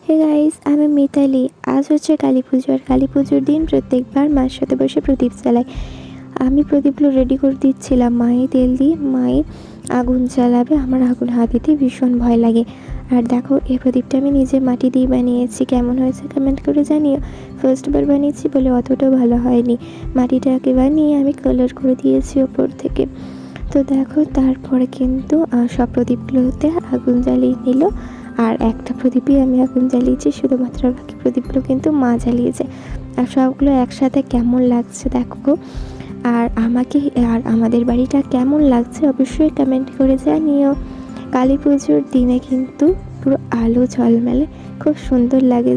Hey guys, আমি মিতালি। আজ হচ্ছে কালী পুজো, আর কালী পুজোর দিন প্রত্যেকবার মার সাথে বসে প্রদীপ জ্বালাই। আমি প্রদীপগুলো রেডি করে দিচ্ছিলাম। মাই তেল দিয়ে মাই আগুন জ্বালাবে, আমার আগুন হাত দিতে ভীষণ ভয় লাগে। আর দেখো, এই প্রদীপটা আমি নিজে মাটি দিয়ে বানিয়েছি। কেমন হয়েছে কমেন্ট করে জানিও। ফার্স্টবার বানিয়েছি বলে অতটাও ভালো হয়নি। মাটিটাকে বানিয়ে আমি কালার করে দিয়েছি ওপর থেকে। তো দেখো, তারপরে কিন্তু সব প্রদীপগুলোতে আগুন জ্বালিয়ে নিল। আর একটা প্রদীপই আমি আগুন জ্বালিয়েছি, শুধুমাত্র বাকি প্রদীপগুলো কিন্তু মা জ্বালিয়েছে। আর সবগুলো একসাথে কেমন লাগছে দেখো। আর আমাকে আর আমাদের বাড়িটা কেমন লাগছে অবশ্যই কমেন্ট করে জানিও। কালী পুজোর দিনে কিন্তু পুরো আলো ঝলমেলে, খুব সুন্দর লাগে।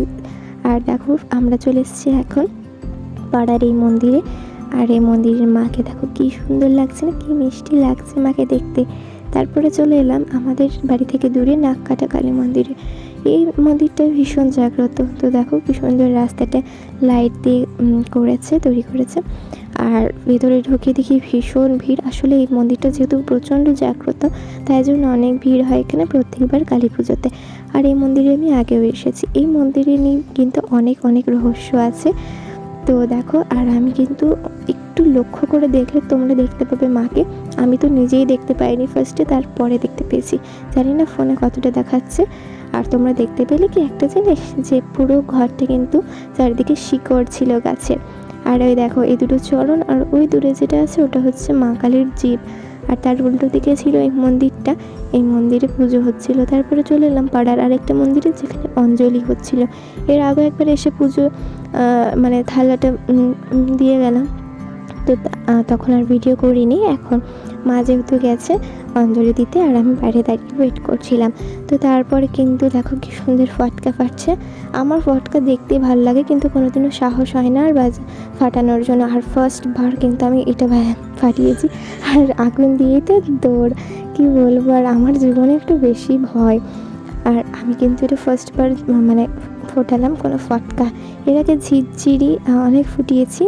আর দেখো, আমরা চলে এসেছি এখন পাড়ার এই মন্দিরে। আর এই মন্দিরের মাকে দেখো কি সুন্দর লাগছে না, কি মিষ্টি লাগছে মাকে দেখতে। তারপরে চলে এলাম আমাদের বাড়ি থেকে দূরে নাককাটা কালী মন্দিরে। এই মন্দিরটা ভীষণ জাগ্রত। তো দেখো কি সুন্দর রাস্তাটা লাইট দিয়ে তৈরি করেছে। আর ভেতরে ঢুকে দেখি ভীষণ ভিড়। আসলে এই মন্দিরটা যেহেতু প্রচণ্ড জাগ্রত, তাই জন্য অনেক ভিড় হয় এখানে প্রত্যেকবার কালী পুজোতে। আর এই মন্দিরে আমি আগেও এসেছি। এই মন্দিরে নিয়ে কিন্তু অনেক অনেক রহস্য আছে। তো দেখো, আর আমি কিন্তু একটু লক্ষ্য করে দেখলে তোমরা দেখতে পাবে মাকে। আমি তো নিজেই দেখতে পাইনি ফার্স্টে, তারপরে দেখতে পেয়েছি। জানি না ফোনে কতটা দেখাচ্ছে। আর তোমরা দেখতে পেলে কি একটা জিনিস, যে পুরো ঘরটা কিন্তু চারিদিকে শিকড় ছিল গাছের। আর ওই দেখো, এই দুটো চরণ, আর ওই দূরে যেটা আছে ওটা হচ্ছে মা কালীর জীব। আর তার উল্টো দিকে ছিল এই মন্দিরটা। এই মন্দিরে পুজো হচ্ছিল। তারপরে চলে এলাম পাড়ার আরেকটা মন্দিরে, যেখানে অঞ্জলি হচ্ছিল। এর আগে একবার এসে পুজো মানে থালাটা দিয়ে গেলাম। তো তখন আর ভিডিও করিনি। এখন মা যেহেতু গেছে অঞ্জলি দিতে, আর আমি বাইরে দাঁড়িয়ে ওয়েট করছিলাম। তো তারপরে কিন্তু দেখো কি সুন্দর ফটকা ফাটছে। আমার ফটকা দেখতে ভালো লাগে, কিন্তু কোনোদিনও সাহস হয় না আর ফাটানোর জন্য। আর ফার্স্টবার কিন্তু আমি এটা ফাটিয়েছি। আর আগুন দিয়েই তো দৌড়, কী বলবো। আর আমার জীবনে একটু বেশি ভয়। আর আমি কিন্তু এটা ফার্স্টবার মানে ফোটালাম কোনো ফটকা। এর আগে ঝিরঝিরি অনেক ফুটিয়েছি,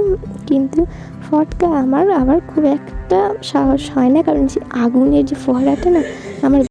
কিন্তু ফটকা আমার আবার খুব একটা সাহস হয় না, কারণ যে আগুনের যে ফোয়ারাটা না আমার